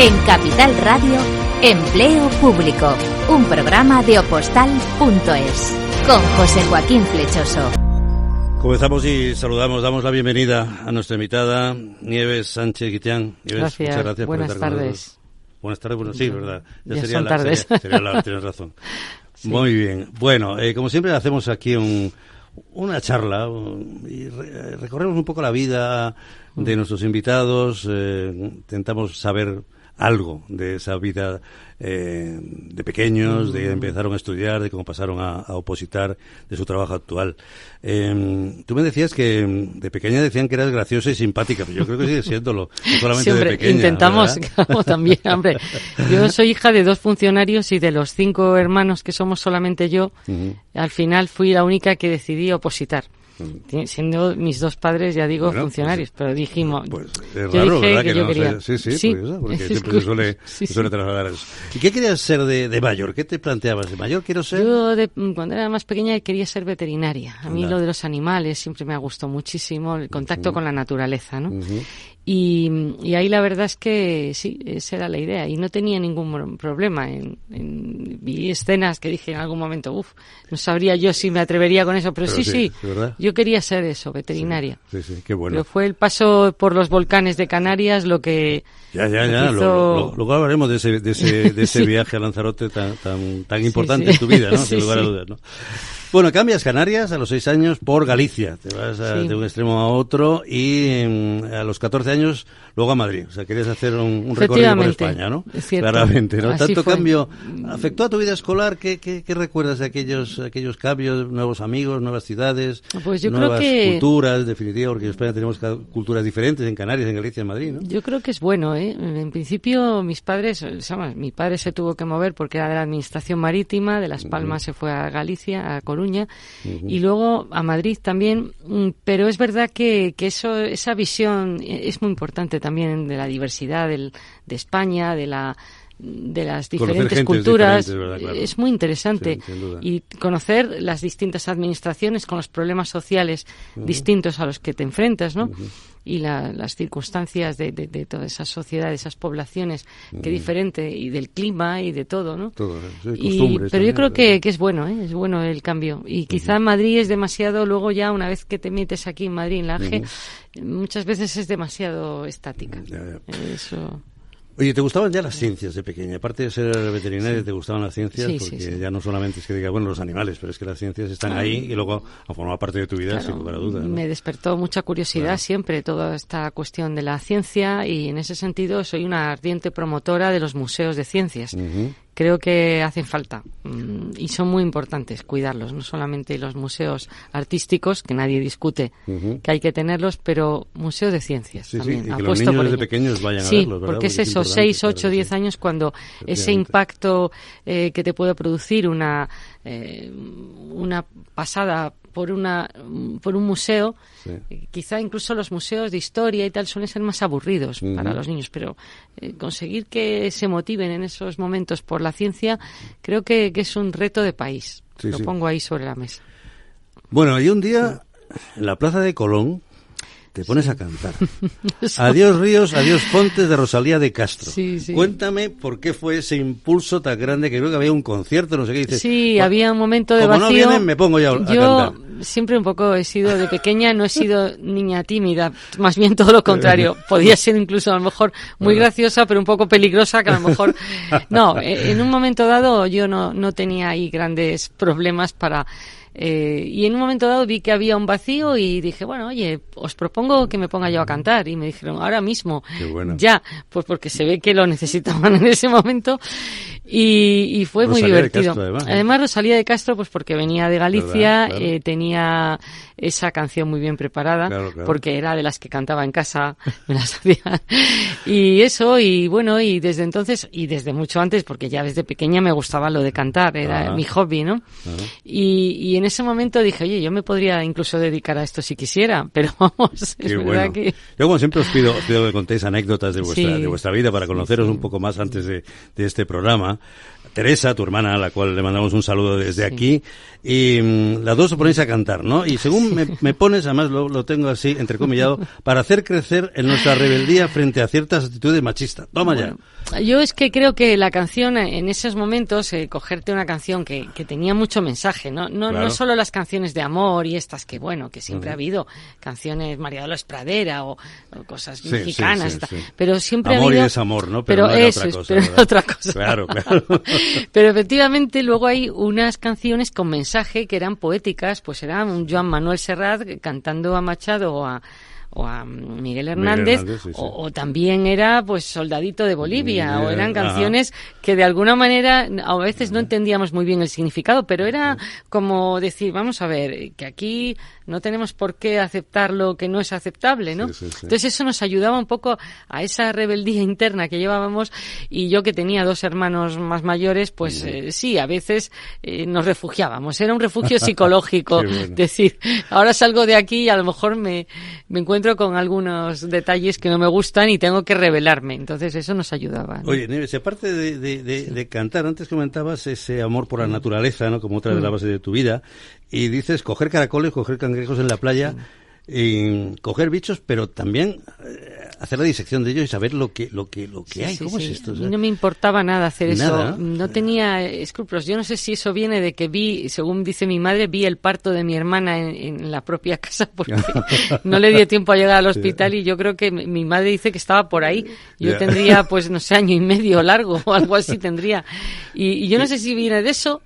En Capital Radio, Empleo Público, un programa de Opostal.es, con José Joaquín Flechoso. Comenzamos y saludamos, damos la bienvenida a nuestra invitada, Nieves Sánchez Guitián. Nieves, gracias. Muchas gracias Buenas por estar con tardes. nosotros. Buenas tardes, bueno, sí, verdad. Ya son tardes. Tienes razón. Sí. Muy bien. Bueno, como siempre hacemos aquí una charla y recorremos un poco la vida de nuestros invitados, intentamos saber algo de esa vida de pequeños, de empezaron a estudiar, de cómo pasaron a opositar, de su trabajo actual. Tú me decías que de pequeña decían que eras graciosa y simpática, pero yo creo que sigue siéndolo, no solamente sí, hombre, de pequeña. Intentamos, claro, también, hombre. Yo soy hija de 2 funcionarios y de los 5 hermanos que somos solamente yo, al final fui la única que decidí opositar. Siendo mis 2 padres, ya digo, bueno, funcionarios, pero dijimos... Pues es raro, ¿verdad? Que yo no quería... Sí, porque siempre se suele trasladar eso. ¿Y qué querías ser de mayor? ¿Qué te planteabas? ¿De mayor quiero ser? Yo, cuando era más pequeña, quería ser veterinaria. A mí lo de los animales siempre me ha gustado muchísimo, el contacto con la naturaleza, ¿no? Y ahí la verdad es que sí, esa era la idea. Y no tenía ningún problema. Vi escenas que dije en algún momento, no sabría yo si me atrevería con eso, pero sí, ¿verdad? Yo quería ser eso, veterinaria. Sí, qué bueno. Pero fue el paso por los volcanes de Canarias lo que... Ya. Luego hablaremos de ese viaje a Lanzarote tan importante en tu vida, ¿no? Sin lugar a dudas, ¿no? Bueno, cambias Canarias a los 6 años por Galicia. Te vas de un extremo a otro y a los 14 años luego a Madrid. O sea, querías hacer un recorrido por España, ¿no? Es cierto. Claramente, ¿no? Así Tanto fue. Cambio afectó a tu vida escolar. ¿Qué recuerdas de aquellos cambios? Nuevos amigos, nuevas ciudades, pues yo nuevas creo que... culturas, en definitiva, porque en España tenemos culturas diferentes, en Canarias, en Galicia, en Madrid, ¿no? Yo creo que es bueno, ¿eh? En principio, mi padre se tuvo que mover porque era de la Administración Marítima, de Las Palmas se fue a Galicia, a Coruña, y lugo a Madrid también, pero es verdad que esa visión es muy importante también de la diversidad de España, de las diferentes culturas, claro. Es muy interesante, sí, sin duda. Y conocer las distintas administraciones con los problemas sociales distintos a los que te enfrentas, ¿no? Y las circunstancias de toda esa sociedad, de esas poblaciones, que diferente, y del clima y de todo, ¿no? Todo, sí, pero yo creo que es bueno, ¿eh? Es bueno el cambio. Y quizá Madrid es demasiado, luego ya una vez que te metes aquí en Madrid, en la AGE, muchas veces es demasiado estática. Ya. Eso... Oye, ¿te gustaban ya las ciencias de pequeña? Aparte de ser veterinaria, ¿te gustaban las ciencias? Sí, porque ya no solamente es que diga, bueno, los animales, pero es que las ciencias están ahí y luego han formado parte de tu vida, claro, sin lugar a dudas, ¿no? Me despertó mucha curiosidad siempre toda esta cuestión de la ciencia, y en ese sentido soy una ardiente promotora de los museos de ciencias. Creo que hacen falta y son muy importantes cuidarlos, no solamente los museos artísticos, que nadie discute que hay que tenerlos, pero museos de ciencias también. Y que los niños desde pequeños vayan a verlos, ¿verdad? Porque es eso, 6, 8, 10 años, cuando ese impacto que te puede producir una pasada por un museo, quizá incluso los museos de historia y tal suelen ser más aburridos para los niños, pero conseguir que se motiven en esos momentos por la ciencia, creo que es un reto de país. Lo pongo ahí sobre la mesa. Bueno, hay un día en la Plaza de Colón te pones a cantar. Adiós ríos, adiós fontes, de Rosalía de Castro. Cuéntame por qué fue ese impulso tan grande, que creo que había un concierto, no sé qué dices. Sí, había un momento de como vacío. No vienen, me pongo ya a cantar. Yo siempre un poco he sido de pequeña, no he sido niña tímida, más bien todo lo contrario. Podía ser incluso a lo mejor muy graciosa, pero un poco peligrosa, que a lo mejor... No, en un momento dado yo no tenía ahí grandes problemas para... y en un momento dado vi que había un vacío y dije, bueno, oye, os propongo que me ponga yo a cantar. Y me dijeron, ahora mismo, ya, pues porque se ve que lo necesitaban en ese momento. Y fue Rosalía muy divertido. De Castro, además, Rosalía de Castro, pues porque venía de Galicia, claro. Tenía esa canción muy bien preparada, claro. porque era de las que cantaba en casa, me las hacía. Y eso, y bueno, y desde entonces, y desde mucho antes, porque ya desde pequeña me gustaba lo de cantar, era mi hobby, ¿no? Y en ese momento dije, oye, yo me podría incluso dedicar a esto si quisiera, pero vamos, es verdad que... Yo, como siempre, os pido que contéis anécdotas de vuestra vida para conoceros un poco más antes de este programa. Teresa, tu hermana, a la cual le mandamos un saludo desde aquí, y las dos os ponéis a cantar, ¿no? Y según me pones, además lo tengo así, entrecomillado, para hacer crecer en nuestra rebeldía frente a ciertas actitudes machistas. Toma ya. Yo es que creo que la canción, en esos momentos, cogerte una canción que tenía mucho mensaje, ¿no? No solo las canciones de amor y estas que, bueno, que siempre ha habido, canciones María Dolores Pradera o cosas mexicanas, sí. Pero siempre amor ha habido... y desamor, ¿no? Pero no era eso otra cosa, pero ¿verdad? otra cosa. Claro. Pero efectivamente luego hay unas canciones con mensaje que eran poéticas, pues era un Joan Manuel Serrat cantando a Machado o a Miguel Hernández, sí. o también era pues Soldadito de Bolivia, o eran Ajá. canciones que de alguna manera a veces no entendíamos muy bien el significado, pero era como decir, vamos a ver, que aquí no tenemos por qué aceptar lo que no es aceptable, ¿no? Sí. Entonces eso nos ayudaba un poco a esa rebeldía interna que llevábamos, y yo que tenía 2 hermanos más mayores, pues sí, a veces nos refugiábamos, era un refugio psicológico, Bueno. decir, ahora salgo de aquí y a lo mejor me encuentro con algunos detalles que no me gustan y tengo que rebelarme, entonces eso nos ayudaba, ¿no? Oye, Nieves, aparte de cantar, antes comentabas ese amor por la naturaleza, ¿no? Como otra de las bases de tu vida, y dices coger caracoles, coger cangrejos en la playa, y coger bichos, pero también hacer la disección de ellos y saber lo que hay. ¿Cómo es esto? O sea, no me importaba nada hacer nada, eso, no tenía escrúpulos. Yo no sé si eso viene de que vi, según dice mi madre, vi el parto de mi hermana en la propia casa, porque no le dio tiempo a llegar al hospital, y yo creo que mi madre dice que estaba por ahí. Yo tendría, pues no sé, año y medio largo o algo así tendría. Y yo no sé si viene de eso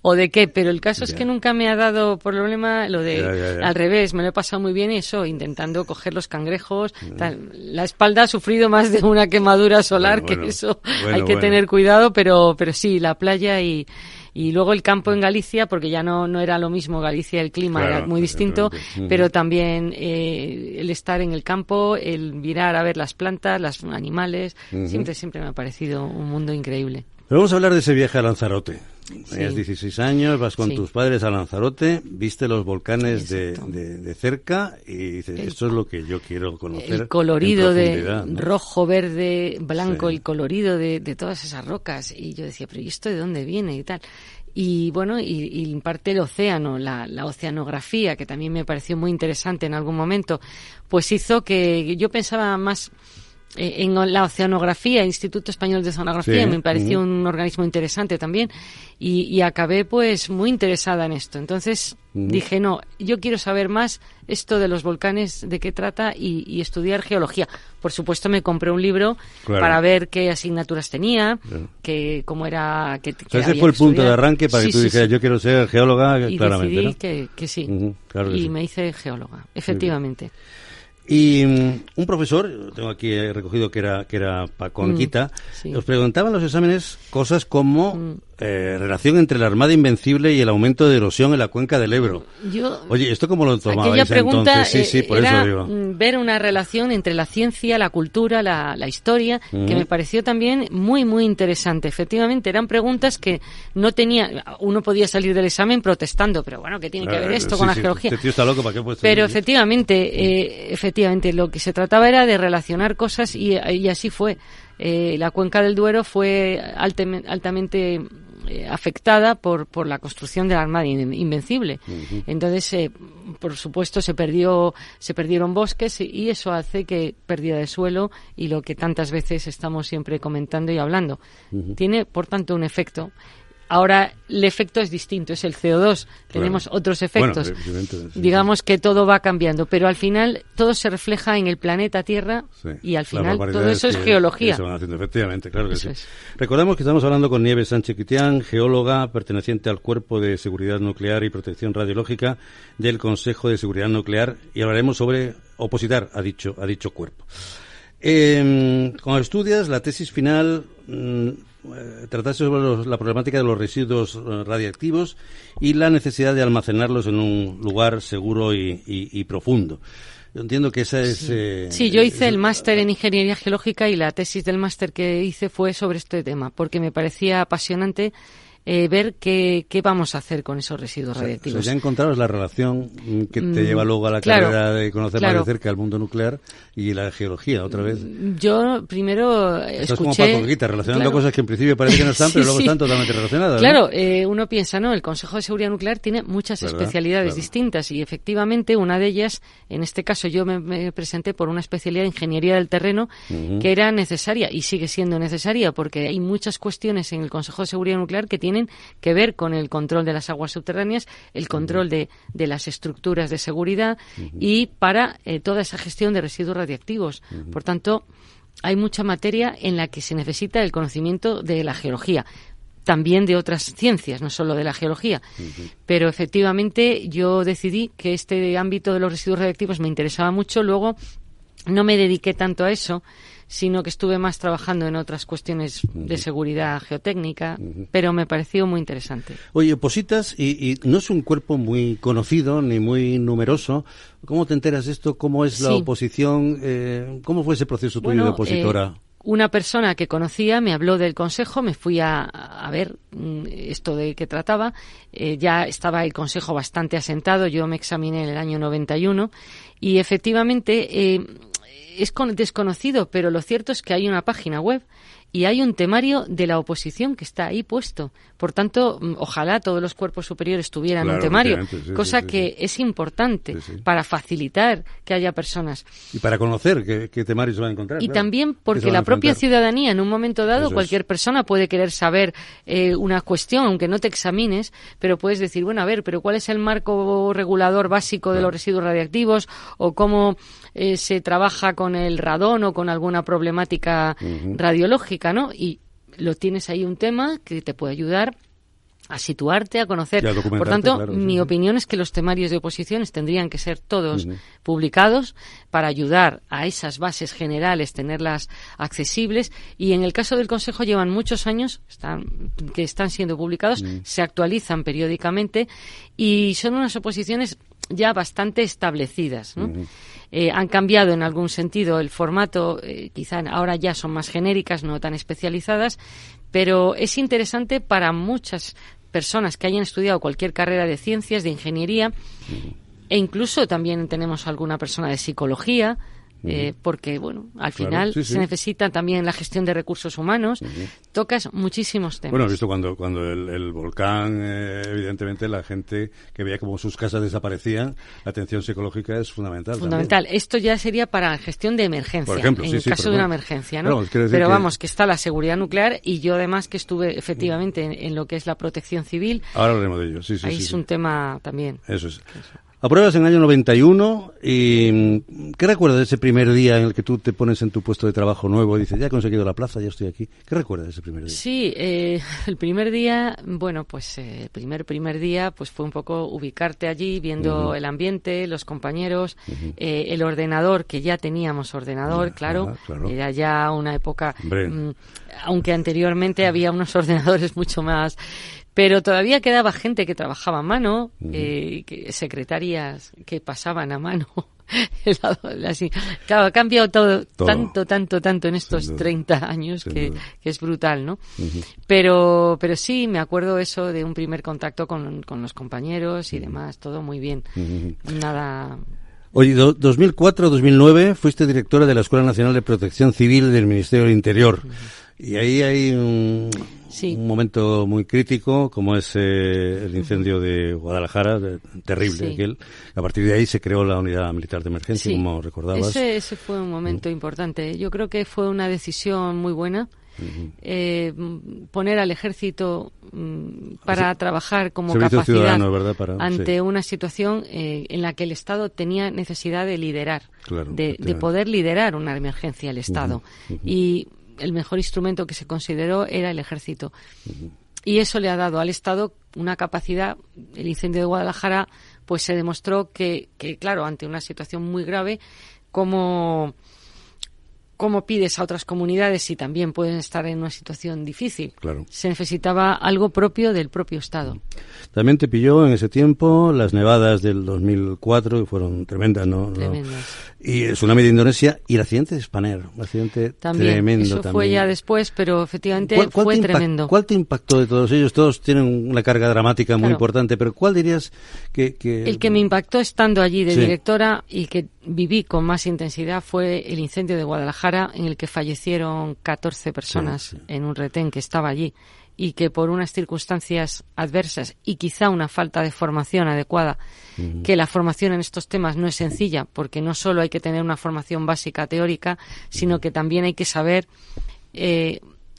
o de qué, pero el caso es que nunca me ha dado problema lo de al revés, me lo he pasado muy bien eso, intentando coger los cangrejos, tal. La espalda ha sufrido más de una quemadura solar, que eso hay que tener cuidado, pero sí, la playa y luego el campo en Galicia, porque ya no era lo mismo Galicia, el clima era muy distinto, pero también el estar en el campo, el mirar a ver las plantas, los animales, siempre me ha parecido un mundo increíble. Pero vamos a hablar de ese viaje a Lanzarote. Sí. Tenías 16 años, vas con tus padres a Lanzarote, viste los volcanes de cerca y dices, esto es lo que yo quiero conocer. El colorido en profundidad, de ¿no? rojo, verde, blanco, el colorido de todas esas rocas. Y yo decía, pero ¿y esto de dónde viene? Y tal. Y bueno, y en parte el océano, la oceanografía, que también me pareció muy interesante en algún momento, pues hizo que yo pensaba más en la oceanografía, Instituto Español de Oceanografía, me pareció un organismo interesante también, y acabé pues muy interesada en esto. Entonces dije, no, yo quiero saber más esto de los volcanes, de qué trata, y estudiar geología. Por supuesto me compré un libro para ver qué asignaturas tenía, que cómo era... Que ese fue el punto de arranque para que tú dijeras, yo quiero ser geóloga, y claramente, decidí, ¿no? que sí, claro que sí. Me hice geóloga, efectivamente. Y un profesor, tengo aquí recogido que era Paco Anquita, os preguntaba en los exámenes cosas como relación entre la Armada Invencible y el aumento de erosión en la cuenca del Ebro. Oye, ¿esto cómo lo tomabais aquella pregunta, entonces? Sí, por era eso digo. Ver una relación entre la ciencia, la cultura, la historia, que me pareció también muy, muy interesante. Efectivamente, eran preguntas que no tenía... Uno podía salir del examen protestando, pero bueno, ¿qué tiene que ver esto con la geología? Este tío está loco, ¿para qué puede Pero efectivamente, lo que se trataba era de relacionar cosas, y así fue. La cuenca del Duero fue altamente afectada por la construcción de la Armada Invencible. Entonces, por supuesto, se perdieron bosques, y eso hace que pérdida de suelo, y lo que tantas veces estamos siempre comentando y hablando. Tiene, por tanto, un efecto. Ahora el efecto es distinto, es el CO2, tenemos otros efectos. Bueno, digamos que todo va cambiando, pero al final todo se refleja en el planeta Tierra, y al final todo eso es geología. Se van haciendo, efectivamente, claro que eso sí. Es. Recordamos que estamos hablando con Nieves Sánchez Quitián, geóloga perteneciente al Cuerpo de Seguridad Nuclear y Protección Radiológica del Consejo de Seguridad Nuclear, y hablaremos sobre opositar a dicho cuerpo. Cuando estudias la tesis final, trataste sobre la problemática de los residuos radiactivos y la necesidad de almacenarlos en un lugar seguro y profundo. Yo entiendo que esa es... Sí, yo hice el máster en Ingeniería Geológica, y la tesis del máster que hice fue sobre este tema, porque me parecía apasionante ver qué vamos a hacer con esos residuos radiactivos. O sea, ya encontramos la relación que te lleva luego a la carrera de conocer más de cerca el mundo nuclear y la geología, otra vez. Yo primero Estás escuché... como Paco Quita, relacionando cosas que en principio parece que no están, pero luego están totalmente relacionadas. Claro, ¿no? Uno piensa, ¿no? El Consejo de Seguridad Nuclear tiene muchas especialidades distintas y efectivamente una de ellas, en este caso yo me presenté por una especialidad de Ingeniería del Terreno que era necesaria y sigue siendo necesaria porque hay muchas cuestiones en el Consejo de Seguridad Nuclear que tienen que ver con el control de las aguas subterráneas, el control de las estructuras de seguridad y para toda esa gestión de residuos radiactivos. Por tanto, hay mucha materia en la que se necesita el conocimiento de la geología, también de otras ciencias, no solo de la geología. Pero efectivamente yo decidí que este ámbito de los residuos radiactivos me interesaba mucho. Luego no me dediqué tanto a eso, sino que estuve más trabajando en otras cuestiones de seguridad geotécnica, pero me pareció muy interesante. Oye, opositas, y no es un cuerpo muy conocido ni muy numeroso. ¿Cómo te enteras de esto? ¿Cómo es la oposición? ¿Cómo fue ese proceso tuyo de opositora? Una persona que conocía me habló del consejo, me fui a ver esto de qué trataba. Ya estaba el consejo bastante asentado, yo me examiné en el año 91 y efectivamente es desconocido, pero lo cierto es que hay una página web y hay un temario de la oposición que está ahí puesto. Por tanto, ojalá todos los cuerpos superiores tuvieran un temario, cosa que es importante para facilitar que haya personas. Y para conocer qué temario se va a encontrar. Y también porque la propia ciudadanía, en un momento dado, cualquier persona puede querer saber una cuestión, aunque no te examines, pero puedes decir, bueno, a ver, pero ¿cuál es el marco regulador básico de los residuos radiactivos? O cómo se trabaja con el radón o con alguna problemática radiológica, ¿no? Y lo tienes ahí un tema que te puede ayudar a situarte, a conocer. Por tanto, mi opinión es que los temarios de oposiciones tendrían que ser todos publicados para ayudar a esas bases generales, tenerlas accesibles. Y en el caso del Consejo llevan muchos años que están siendo publicados, se actualizan periódicamente y son unas oposiciones ya bastante establecidas, ¿no? Han cambiado en algún sentido el formato, quizá ahora ya son más genéricas, no tan especializadas, pero es interesante para muchas personas que hayan estudiado cualquier carrera de ciencias, de ingeniería, e incluso también tenemos alguna persona de psicología, porque, bueno, al final se necesita también la gestión de recursos humanos. Tocas muchísimos temas. Bueno, he visto cuando el volcán, evidentemente, la gente que veía como sus casas desaparecían, la atención psicológica es fundamental. Fundamental. También. Esto ya sería para gestión de emergencia, por ejemplo, en caso de una emergencia, ¿no? Pero vamos, que está la seguridad nuclear y yo además que estuve efectivamente en lo que es la protección civil. Ahora hablaremos de ello, Ahí es un tema también. Eso es. Apruebas en el año 91 y ¿qué recuerdas de ese primer día en el que tú te pones en tu puesto de trabajo nuevo y dices, ya he conseguido la plaza, ya estoy aquí? ¿Qué recuerdas de ese primer día? Sí, el primer día, bueno, pues el primer día pues fue un poco ubicarte allí, viendo el ambiente, los compañeros, el ordenador, que ya teníamos ordenador, claro. Era ya una época, aunque anteriormente había unos ordenadores mucho más... Pero todavía quedaba gente que trabajaba a mano, secretarias que pasaban a mano. Así. Claro, ha cambiado todo. Tanto en estos 30 años que es brutal, ¿no? Pero sí, me acuerdo eso de un primer contacto con los compañeros y demás, todo muy bien. Nada... Oye, 2004-2009 fuiste directora de la Escuela Nacional de Protección Civil del Ministerio del Interior. Y ahí hay un momento muy crítico, como es el incendio de Guadalajara, terrible aquel. A partir de ahí se creó la Unidad Militar de Emergencia, como recordabas. Ese fue un momento importante. Yo creo que fue una decisión muy buena. Poner al ejército para trabajar como capacidad ante una situación en la que el Estado tenía necesidad de liderar, de poder liderar una emergencia el Estado. Y el mejor instrumento que se consideró era el ejército. Y eso le ha dado al Estado una capacidad. El incendio de Guadalajara pues se demostró que claro, ante una situación muy grave, cómo cómo pides a otras comunidades si también pueden estar en una situación difícil. Claro. Se necesitaba algo propio del propio Estado. También te pilló en ese tiempo las nevadas del 2004, que fueron tremendas, ¿no? Tremendas. Y el tsunami de Indonesia y el accidente de Spanair, un accidente también, tremendo. Eso también. Fue ya después, pero efectivamente fue tremendo. ¿Cuál te impactó de todos ellos? Todos tienen una carga dramática muy Claro. importante, pero ¿cuál dirías que...? El que me impactó estando allí de Sí. directora y que viví con más intensidad fue el incendio de Guadalajara, en el que fallecieron 14 personas Sí. en un retén que estaba allí, y que por unas circunstancias adversas y quizá una falta de formación adecuada, que la formación en estos temas no es sencilla, porque no solo hay que tener una formación básica teórica, sino que también hay que saber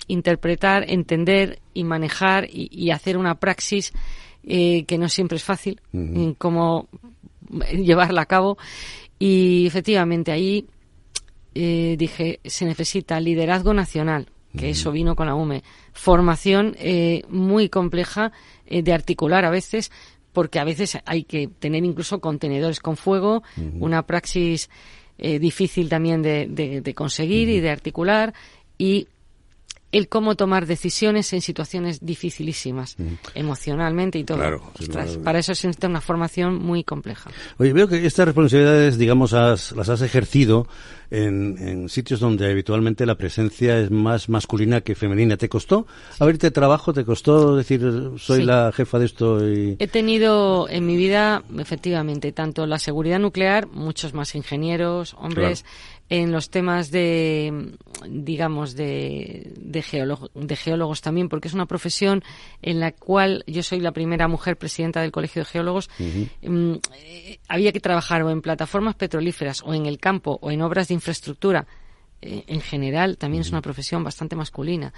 interpretar, entender y manejar y hacer una praxis que no siempre es fácil, cómo llevarla a cabo. Y efectivamente ahí dije, se necesita liderazgo nacional, que eso vino con la UME, formación muy compleja de articular a veces, porque a veces hay que tener incluso contenedores con fuego, una praxis difícil también de conseguir y de articular, y el cómo tomar decisiones en situaciones dificilísimas, emocionalmente y todo. Claro, Ostras, para eso se necesita una formación muy compleja. Oye, veo que estas responsabilidades, digamos, las has ejercido en sitios donde habitualmente la presencia es más masculina que femenina. ¿Te costó abrirte trabajo? ¿Te costó decir, soy Sí. la jefa de esto? He tenido en mi vida, efectivamente, tanto la seguridad nuclear, muchos más ingenieros, hombres, Claro. en los temas de, digamos, de geólogos también, porque es una profesión en la cual yo soy la primera mujer presidenta del Colegio de Geólogos. Había que trabajar o en plataformas petrolíferas, o en el campo, o en obras de infraestructura. En general también es una profesión bastante masculina.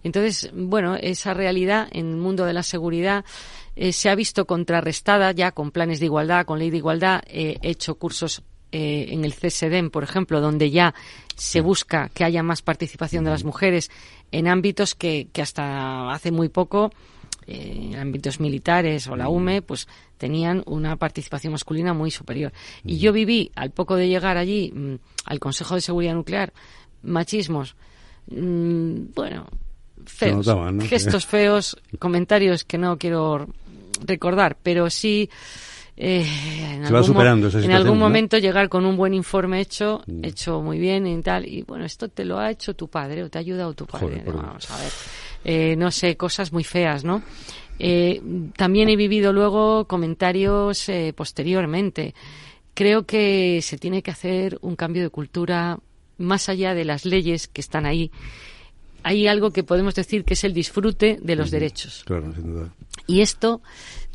Entonces, bueno, esa realidad en el mundo de la seguridad se ha visto contrarrestada ya con planes de igualdad, con ley de igualdad. He hecho cursos en el CSDEM, por ejemplo, donde ya se busca que haya más participación de las mujeres en ámbitos que hasta hace muy poco, en ámbitos militares o la UME, pues tenían una participación masculina muy superior. Y yo viví, al poco de llegar allí, al Consejo de Seguridad Nuclear, machismos, bueno, feos, notaban, ¿no? gestos feos, comentarios que no quiero recordar, pero sí... en Se va superando esa en situación, algún ¿no? momento llegar con un buen informe hecho muy bien y tal, y bueno, esto te lo ha hecho tu padre o te ha ayudado tu padre. Joder, Vamos a ver, no sé, cosas muy feas, ¿no? También he vivido luego comentarios posteriormente. Creo que se tiene que hacer un cambio de cultura más allá de las leyes que están ahí. Hay algo que podemos decir que es el disfrute de los derechos. Claro, sin duda. Y esto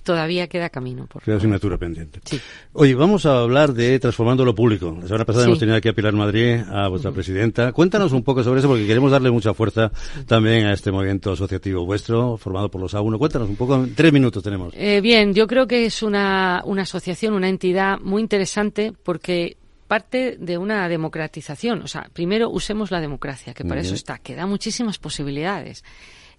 todavía queda camino. Queda asignatura pendiente. Sí. Oye, vamos a hablar de transformando lo público. La semana pasada hemos tenido aquí a Pilar Madrid, a vuestra presidenta. Cuéntanos un poco sobre eso, porque queremos darle mucha fuerza también a este movimiento asociativo vuestro, formado por los A1. Cuéntanos un poco, en 3 minutos tenemos. Bien, yo creo que es una asociación, una entidad muy interesante, porque parte de una democratización. O sea, primero usemos la democracia, que para eso está, que da muchísimas posibilidades.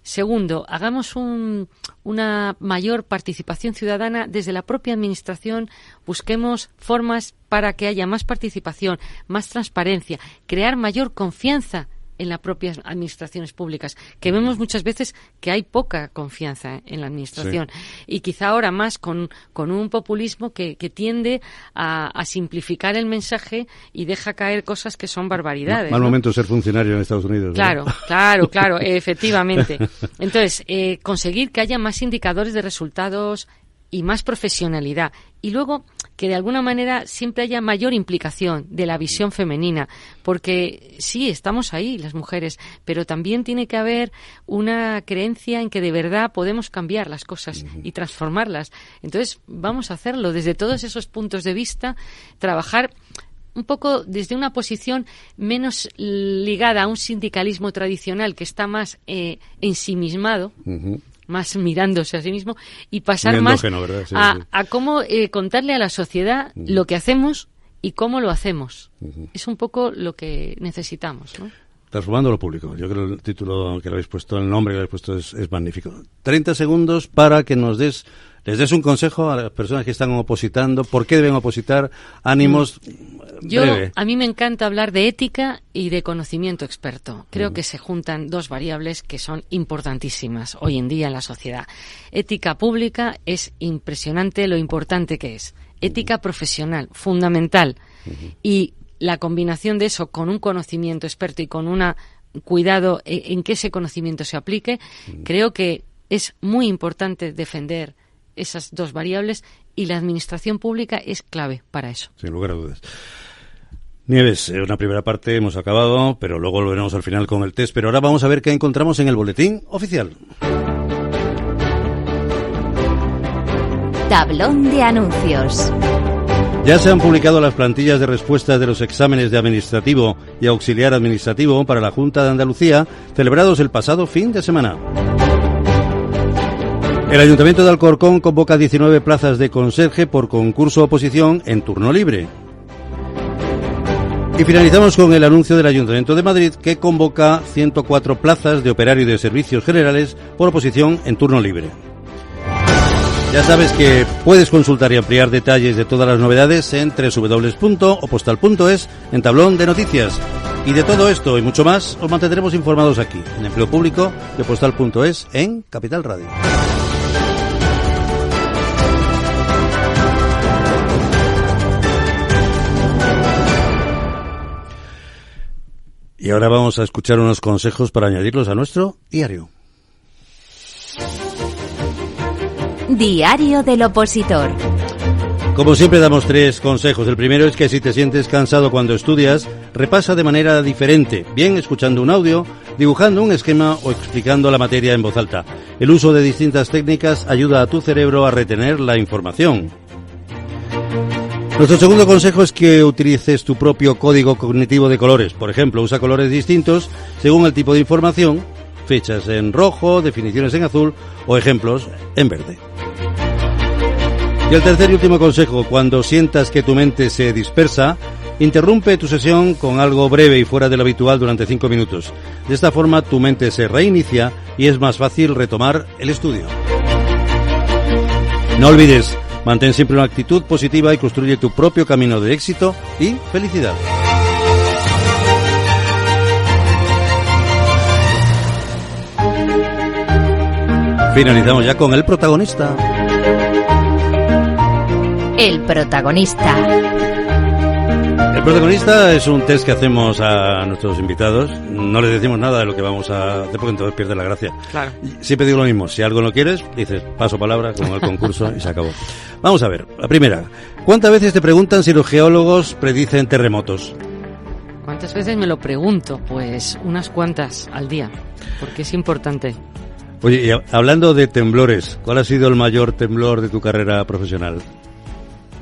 Segundo, hagamos una mayor participación ciudadana desde la propia administración, busquemos formas para que haya más participación, más transparencia, crear mayor confianza en las propias administraciones públicas, que vemos muchas veces que hay poca confianza en la administración. Sí. Y quizá ahora más con un populismo que tiende a simplificar el mensaje y deja caer cosas que son barbaridades. Mal momento ser funcionario en Estados Unidos. Claro, ¿no? claro, efectivamente. Entonces, conseguir que haya más indicadores de resultados y más profesionalidad. Y luego, que de alguna manera siempre haya mayor implicación de la visión femenina, porque sí, estamos ahí, las mujeres, pero también tiene que haber una creencia en que de verdad podemos cambiar las cosas y transformarlas. Entonces, vamos a hacerlo desde todos esos puntos de vista, trabajar un poco desde una posición menos ligada a un sindicalismo tradicional que está más ensimismado, más mirándose a sí mismo, y pasar más a cómo contarle a la sociedad lo que hacemos y cómo lo hacemos. Es un poco lo que necesitamos, ¿no? Transformando lo público. Yo creo que el título que le habéis puesto, el nombre que le habéis puesto es magnífico. 30 segundos para que les des un consejo a las personas que están opositando, por qué deben opositar, ánimos. Breve. A mí me encanta hablar de ética y de conocimiento experto. Creo que se juntan dos variables que son importantísimas hoy en día en la sociedad. Ética pública, es impresionante lo importante que es. Ética profesional, fundamental. Y la combinación de eso con un conocimiento experto y con un cuidado en que ese conocimiento se aplique, creo que es muy importante defender esas dos variables y la administración pública es clave para eso. Sin lugar a dudas. Nieves, una primera parte hemos acabado, pero luego lo veremos al final con el test. Pero ahora vamos a ver qué encontramos en el boletín oficial. Tablón de anuncios. Ya se han publicado las plantillas de respuestas de los exámenes de administrativo y auxiliar administrativo para la Junta de Andalucía, celebrados el pasado fin de semana. El Ayuntamiento de Alcorcón convoca 19 plazas de conserje por concurso oposición en turno libre. Y finalizamos con el anuncio del Ayuntamiento de Madrid, que convoca 104 plazas de operario de servicios generales por oposición en turno libre. Ya sabes que puedes consultar y ampliar detalles de todas las novedades en www.opostal.es, en tablón de noticias. Y de todo esto y mucho más os mantendremos informados aquí, en Empleo Público de Postal.es, en Capital Radio. Y ahora vamos a escuchar unos consejos para añadirlos a nuestro diario. Diario del opositor. Como siempre damos 3 consejos. El primero es que si te sientes cansado cuando estudias, repasa de manera diferente, bien escuchando un audio, dibujando un esquema o explicando la materia en voz alta. El uso de distintas técnicas ayuda a tu cerebro a retener la información. Nuestro segundo consejo es que utilices tu propio código cognitivo de colores. Por ejemplo, usa colores distintos según el tipo de información, fechas en rojo, definiciones en azul o ejemplos en verde. Y el tercer y último consejo: cuando sientas que tu mente se dispersa, interrumpe tu sesión con algo breve y fuera de lo habitual durante 5 minutos. De esta forma tu mente se reinicia y es más fácil retomar el estudio. No olvides, mantén siempre una actitud positiva y construye tu propio camino de éxito y felicidad. Finalizamos ya con el protagonista. El protagonista. El protagonista es un test que hacemos a nuestros invitados. No les decimos nada de lo que vamos a hacer porque entonces pierde la gracia. Claro. Siempre digo lo mismo. Si algo no quieres, dices paso palabra como el concurso y se acabó. Vamos a ver. La primera. ¿Cuántas veces te preguntan si los geólogos predicen terremotos? ¿Cuántas veces me lo pregunto? Pues unas cuantas al día, porque es importante. Oye, y hablando de temblores, ¿cuál ha sido el mayor temblor de tu carrera profesional?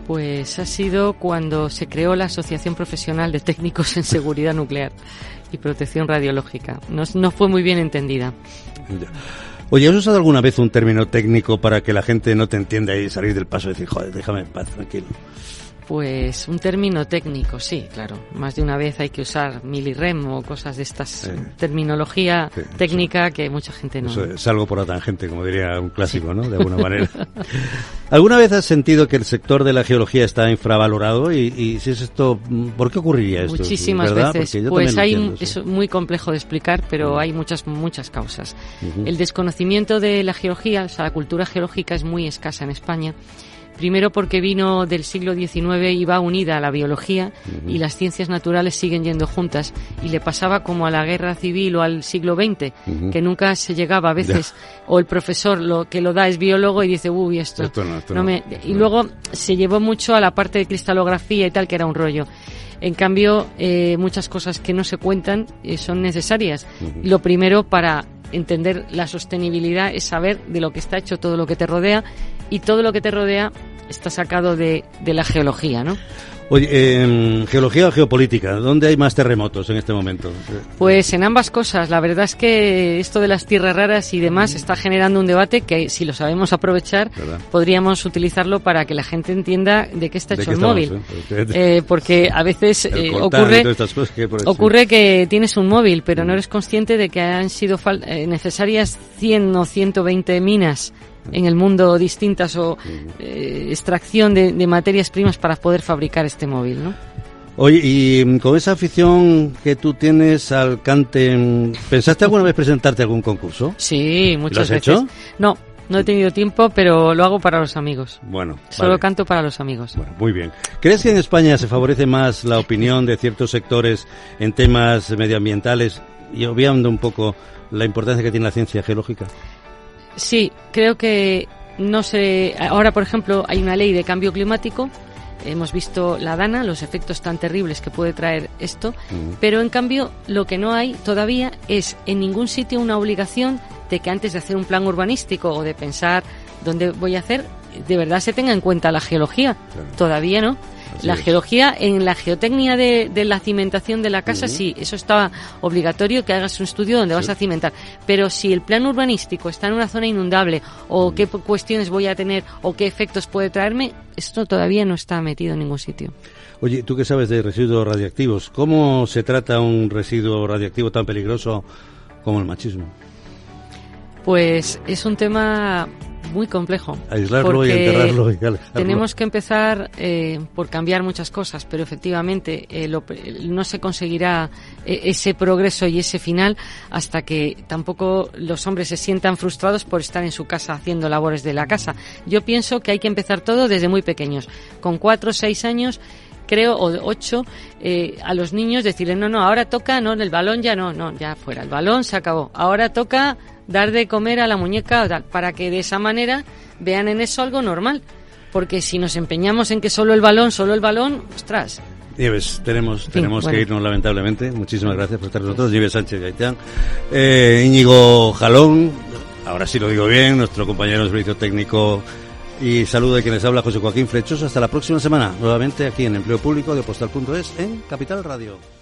Pues ha sido cuando se creó la Asociación Profesional de Técnicos en Seguridad Nuclear y Protección Radiológica. No fue muy bien entendida. Oye, ¿has usado alguna vez un término técnico para que la gente no te entienda y salir del paso y decir, joder, déjame en paz, tranquilo? Pues un término técnico, sí, claro. Más de una vez hay que usar milirem o cosas de estas, terminología técnica que mucha gente no... Eso, salgo por la tangente, como diría un clásico, ¿no? De alguna manera. ¿Alguna vez has sentido que el sector de la geología está infravalorado? Y si es esto, ¿por qué ocurriría esto? Muchísimas ¿verdad? veces. Pues es muy complejo de explicar, pero hay muchas causas. El desconocimiento de la geología, o sea, la cultura geológica es muy escasa en España. Primero porque vino del siglo XIX y va unida a la biología y las ciencias naturales siguen yendo juntas. Y le pasaba como a la guerra civil o al siglo XX, que nunca se llegaba a veces, o el profesor lo que lo da es biólogo y dice, uy, esto no me... Y luego se llevó mucho a la parte de cristalografía y tal, que era un rollo. En cambio, muchas cosas que no se cuentan son necesarias. Lo primero para entender la sostenibilidad es saber de lo que está hecho todo lo que te rodea, y todo lo que te rodea está sacado de la geología, ¿no? Oye, geología o geopolítica, ¿dónde hay más terremotos en este momento? Pues en ambas cosas. La verdad es que esto de las tierras raras y demás está generando un debate que, si lo sabemos aprovechar, ¿verdad? Podríamos utilizarlo para que la gente entienda de qué está hecho el móvil. Porque a veces ocurre que tienes un móvil, pero no eres consciente de que han sido necesarias 100 o 120 minas en el mundo distintas o extracción de materias primas para poder fabricar este móvil, ¿no? Oye, y con esa afición que tú tienes al cante, ¿pensaste alguna vez presentarte a algún concurso? Sí, muchas veces. ¿Lo has hecho? No he tenido tiempo, pero lo hago para los amigos. Bueno, solo canto para los amigos. Bueno, muy bien. ¿Crees que en España se favorece más la opinión de ciertos sectores en temas medioambientales y obviando un poco la importancia que tiene la ciencia geológica? Sí, creo que no sé. Ahora, por ejemplo, hay una ley de cambio climático. Hemos visto la DANA, los efectos tan terribles que puede traer esto, pero en cambio lo que no hay todavía es en ningún sitio una obligación de que antes de hacer un plan urbanístico o de pensar dónde voy a hacer, de verdad se tenga en cuenta la geología. Claro. Todavía no. La geología, en la geotecnia de la cimentación de la casa, sí, eso está obligatorio, que hagas un estudio donde vas a cimentar. Pero si el plan urbanístico está en una zona inundable, o qué cuestiones voy a tener, o qué efectos puede traerme, esto todavía no está metido en ningún sitio. Oye, tú que sabes de residuos radiactivos, ¿cómo se trata un residuo radiactivo tan peligroso como el machismo? Pues es un tema muy complejo. Aislarlo y enterrarlo y alejarlo. Tenemos que empezar por cambiar muchas cosas, pero efectivamente no se conseguirá ese progreso y ese final hasta que tampoco los hombres se sientan frustrados por estar en su casa haciendo labores de la casa. Yo pienso que hay que empezar todo desde muy pequeños, con 4 o 6 años, creo, o 8, a los niños decirles, no, ahora toca, el balón ya ya fuera, el balón se acabó, ahora toca dar de comer a la muñeca o tal, para que de esa manera vean en eso algo normal, porque si nos empeñamos en que solo el balón, ostras. Nieves, tenemos que irnos lamentablemente. Muchísimas gracias por estar con nosotros. Nieves Sánchez Gaitán, Íñigo Jalón, ahora sí lo digo bien, nuestro compañero de servicio técnico, y saludo de quienes habla José Joaquín Frechoso. Hasta la próxima semana, nuevamente aquí en Empleo Público de Postal.es en Capital Radio.